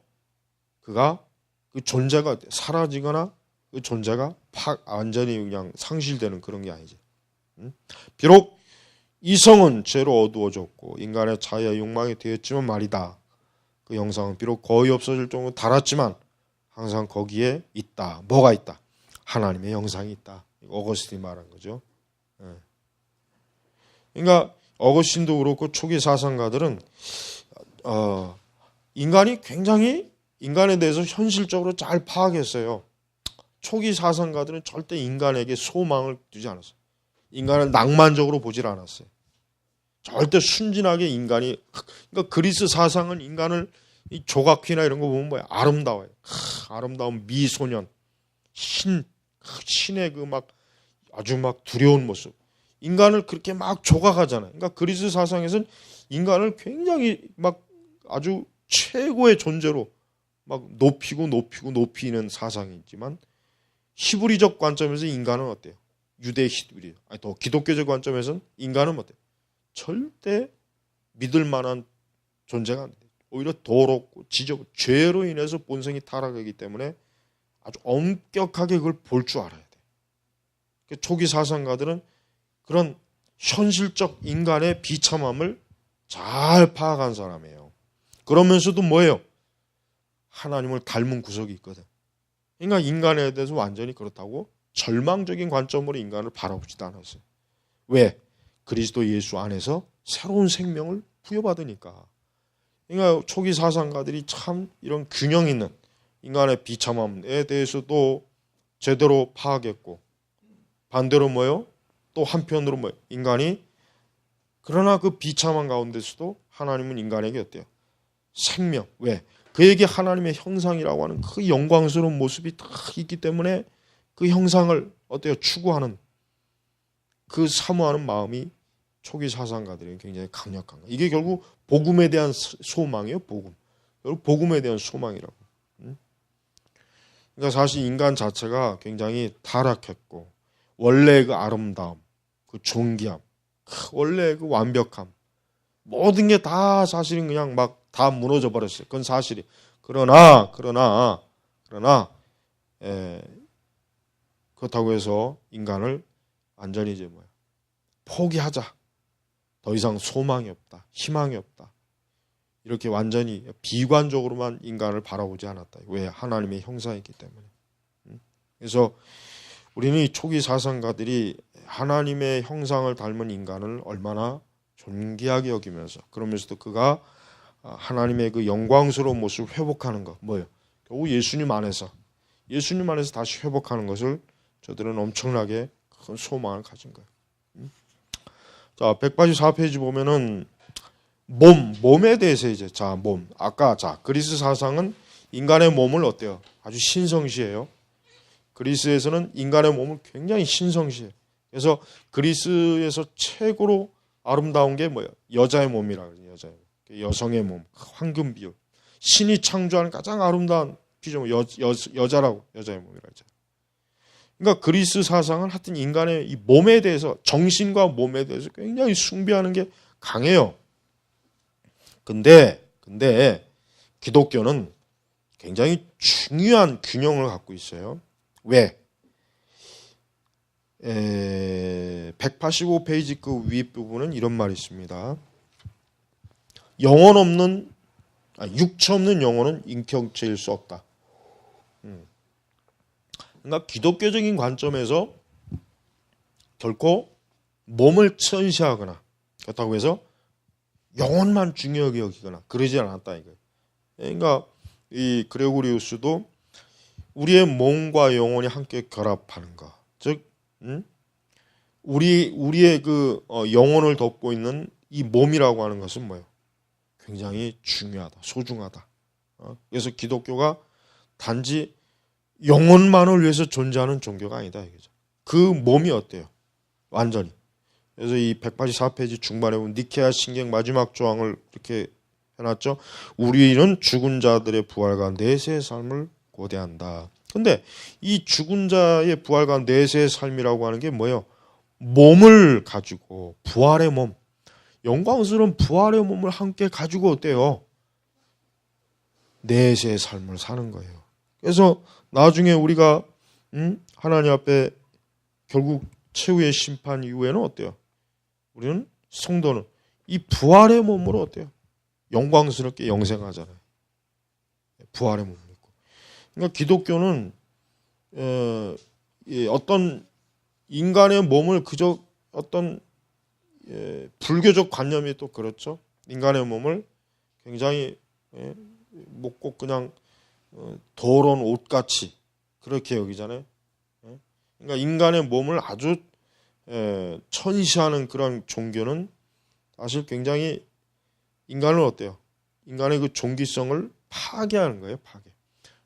그가 그 존재가 사라지거나 그 존재가 완전히 그냥 상실되는 그런 게 아니지. 비록 이성은 죄로 어두워졌고 인간의 자유와 욕망이 되었지만 말이다. 그 형상은 비록 거의 없어질 정도로 닳았지만 항상 거기에 있다. 뭐가 있다? 하나님의 형상이 있다. 어거스틴이 말한 거죠. 그러니까 어거스틴도 그렇고 초기 사상가들은 인간이 굉장히 인간에 대해서 현실적으로 잘 파악했어요. 초기 사상가들은 절대 인간에게 소망을 두지 않았어요. 인간을 낭만적으로 보질 않았어요. 절대 순진하게 인간이, 그러니까 그리스 사상은 인간을 이 조각휘나 이런 거 보면 뭐야? 아름다워요. 아름다운 미소년, 신의 그 막 아주 막 두려운 모습, 인간을 그렇게 막 조각하잖아요. 그러니까 그리스 사상에서는 인간을 굉장히 막 아주 최고의 존재로 막 높이는 사상이지만 히브리적 관점에서 인간은 어때요? 유대 히브리, 아니 더 기독교적 관점에서는 인간은 어때요? 절대 믿을 만한 존재가 안 돼요. 오히려 더럽고 지저분, 죄로 인해서 본성이 타락하기 때문에 아주 엄격하게 그걸 볼 줄 알아야 돼. 초기 사상가들은 그런 현실적 인간의 비참함을 잘 파악한 사람이에요. 그러면서도 뭐예요? 하나님을 닮은 구석이 있거든. 그러니까 인간에 대해서 완전히 그렇다고 절망적인 관점으로 인간을 바라보지도 않았어요. 왜? 그리스도 예수 안에서 새로운 생명을 부여받으니까. 그러니까 초기 사상가들이 참 이런 균형 있는 인간의 비참함에 대해서도 제대로 파악했고, 반대로 뭐요? 또 한편으로 뭐요? 인간이 그러나 그 비참함 가운데서도 하나님은 인간에게 어때요? 생명. 왜? 그에게 하나님의 형상이라고 하는 그 영광스러운 모습이 다 있기 때문에 그 형상을 어때요? 추구하는 그 사모하는 마음이 초기 사상가들이 굉장히 강력한 거예요. 이게 결국 복음에 대한 소망이에요. 복음. 결국 복음에 대한 소망이라고. 그러니까 사실 인간 자체가 굉장히 타락했고 원래 그 아름다움, 그 존귀함, 원래 그 완벽함, 모든 게 다 사실은 그냥 막 다 무너져 버렸어요. 그건 사실이. 그러나 그렇다고 해서 인간을 완전히 이제 뭐야? 포기하자. 더 이상 소망이 없다. 희망이 없다. 이렇게 완전히 비관적으로만 인간을 바라보지 않았다. 왜? 하나님의 형상이기 때문에. 그래서 우리는 이 초기 사상가들이 하나님의 형상을 닮은 인간을 얼마나 존귀하게 여기면서 그러면서도 그가 하나님의 그 영광스러운 모습을 회복하는 것. 뭐예요? 결국 예수님 안에서 다시 회복하는 것을 저들은 엄청나게 큰 소망을 가진 거예요. 자, 184페이지 보면은 몸에 대해서 이제 몸. 아까 그리스 사상은 인간의 몸을 어때요? 아주 신성시해요. 그리스에서는 인간의 몸을 굉장히 신성시해요. 그래서 그리스에서 최고로 아름다운 게 뭐예요? 여자의 몸이라 그러죠. 여자의 몸. 여성의 몸, 황금 비율. 신이 창조하는 가장 아름다운 피조물 여자라고 여자의 몸이라 하죠. 그러니까 그리스 사상은 하여튼 인간의 이 몸에 대해서 정신과 몸에 대해서 굉장히 숭배하는 게 강해요. 근데 기독교는 굉장히 중요한 균형을 갖고 있어요. 왜? 185페이지 그 윗부분은 이런 말이 있습니다. 육체 없는 영혼은 인격체일 수 없다. 그러니까 기독교적인 관점에서 결코 몸을 천시하거나 그렇다고 해서 영혼만 중요하게 여기거나 그러지 않았다 이거예요. 그러니까 이 그레고리우스도 우리의 몸과 영혼이 함께 결합하는 것, 즉, 우리의 그 영혼을 덮고 있는 이 몸이라고 하는 것은 뭐예요? 굉장히 중요하다, 소중하다. 그래서 기독교가 단지 영혼만을 위해서 존재하는 종교가 아니다 이거죠. 그 몸이 어때요? 완전히. 그래서 이 184페이지 중반에 보면 니케아 신경 마지막 조항을 이렇게 해놨죠. 우리는 죽은 자들의 부활과 내세의 삶을 고대한다. 근데 이 죽은 자의 부활과 내세의 삶이라고 하는 게 뭐예요? 몸을 가지고 부활의 몸, 영광스러운 부활의 몸을 함께 가지고 어때요? 내세의 삶을 사는 거예요. 그래서 나중에 우리가 하나님 앞에 결국 최후의 심판 이후에는 어때요? 우리는 성도는 이 부활의 몸으로 어때요? 영광스럽게 영생하잖아요. 부활의 몸을 입고. 그러니까 기독교는 어떤 인간의 몸을 그저 어떤 불교적 관념이 또 그렇죠. 인간의 몸을 굉장히 뭐 꼭 그냥 더러운 옷같이 그렇게 여기잖아요. 그러니까 인간의 몸을 아주 천시하는 그런 종교는 사실 굉장히 인간을 어때요? 인간의 그 종기성을 파괴하는 거예요. 파괴.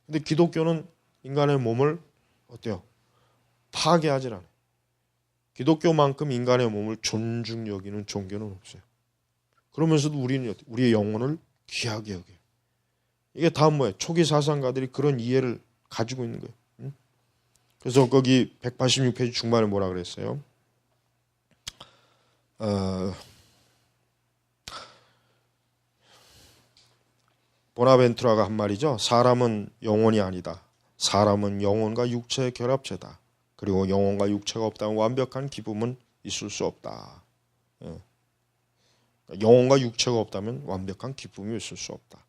근데 기독교는 인간의 몸을 어때요? 파괴하지 않아요. 기독교만큼 인간의 몸을 존중 여기는 종교는 없어요. 그러면서도 우리는 우리의 영혼을 귀하게 여겨요. 이게 다 뭐예요? 초기 사상가들이 그런 이해를 가지고 있는 거예요. 그래서 거기 186페이지 중반에 뭐라 그랬어요? 보나벤투라가 한 말이죠. 사람은 영혼이 아니다. 사람은 영혼과 육체의 결합체다. 그리고 영혼과 육체가 없다면 완벽한 기쁨은 있을 수 없다. 영혼과 육체가 없다면 완벽한 기쁨이 있을 수 없다.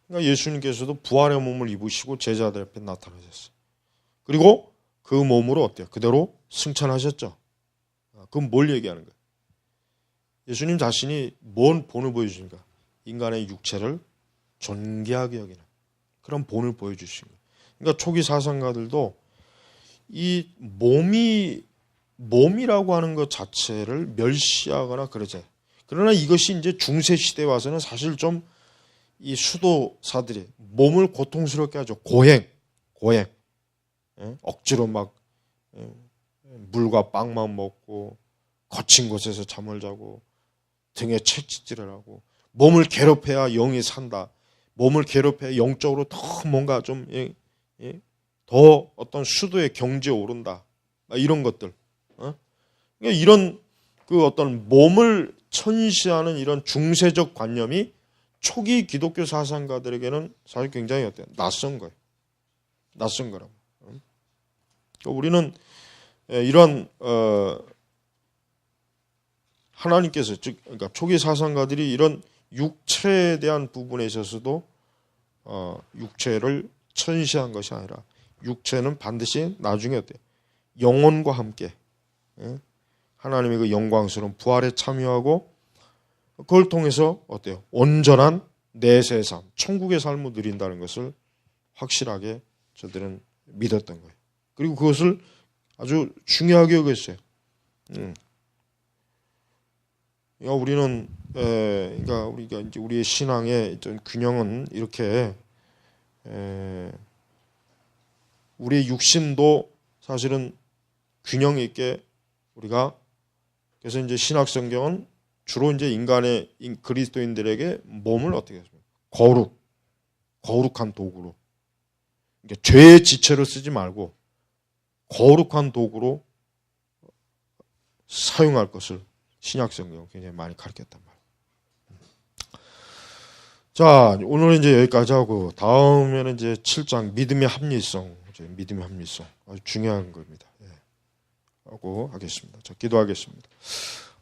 그러니까 예수님께서도 부활의 몸을 입으시고 제자들 앞에 나타나셨어요. 그리고 그 몸으로 어때요? 그대로 승천하셨죠. 그럼 뭘 얘기하는 거예요? 예수님 자신이 뭔 본을 보여주신가? 인간의 육체를 존귀하게 여기는 그런 본을 보여주신 거예요. 그러니까 초기 사상가들도 이 몸이라고 하는 것 자체를 멸시하거나 그러죠. 그러나 이것이 이제 중세 시대에 와서는 사실 좀 이 수도사들이 몸을 고통스럽게 하죠. 고행. 억지로 막 물과 빵만 먹고 거친 곳에서 잠을 자고 등에 채찍질을 하고 몸을 괴롭혀야 영이 산다. 몸을 괴롭혀야 영적으로 더 뭔가 좀 더 어떤 수도의 경지에 오른다. 이런 것들. 그러니까 이런 그 어떤 몸을 천시하는 이런 중세적 관념이 초기 기독교 사상가들에게는 사실 굉장히 어때요? 낯선 거예요. 낯선 거라고. 그러니까 우리는 이런 하나님께서 즉 그러니까 초기 사상가들이 이런 육체에 대한 부분에 있어서도 육체를 천시한 것이 아니라 육체는 반드시 나중에 어때요? 영혼과 함께 하나님의 그 영광스러운 부활에 참여하고 그걸 통해서 어때요? 온전한 내세의 삶, 천국의 삶을 누린다는 것을 확실하게 저들은 믿었던 거예요. 그리고 그것을 아주 중요하게 여겼어요. 그러니까 우리가 이제 우리의 신앙의 어떤 균형은 이렇게 우리의 육신도 사실은 균형 있게 우리가 그래서 이제 신학 성경은 주로 이제 인간의 그리스도인들에게 몸을 어떻게 했습니까? 거룩한 도구로 그러니까 죄의 지체로 쓰지 말고 거룩한 도구로 사용할 것을 신약 성경은 굉장히 많이 가르쳤단 말이에요. 자, 오늘은 이제 여기까지 하고 다음에는 이제 7장 믿음의 합리성, 아주 중요한 겁니다. 하고 하겠습니다. 자, 기도하겠습니다.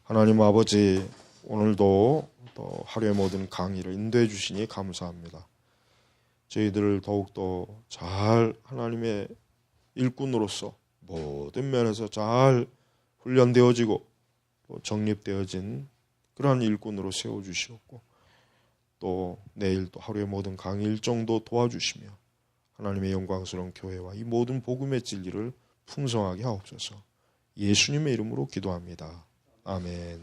하나님 아버지, 오늘도 또 하루의 모든 강의를 인도해 주시니 감사합니다. 저희들을 더욱더 잘 하나님의 일꾼으로서 모든 면에서 잘 훈련되어지고 또 정립되어진 그러한 일꾼으로 세워주시옵고 또 내일 또 하루의 모든 강의 일정도 도와주시며 하나님의 영광스러운 교회와 이 모든 복음의 진리를 풍성하게 하옵소서. 예수님의 이름으로 기도합니다. 아멘.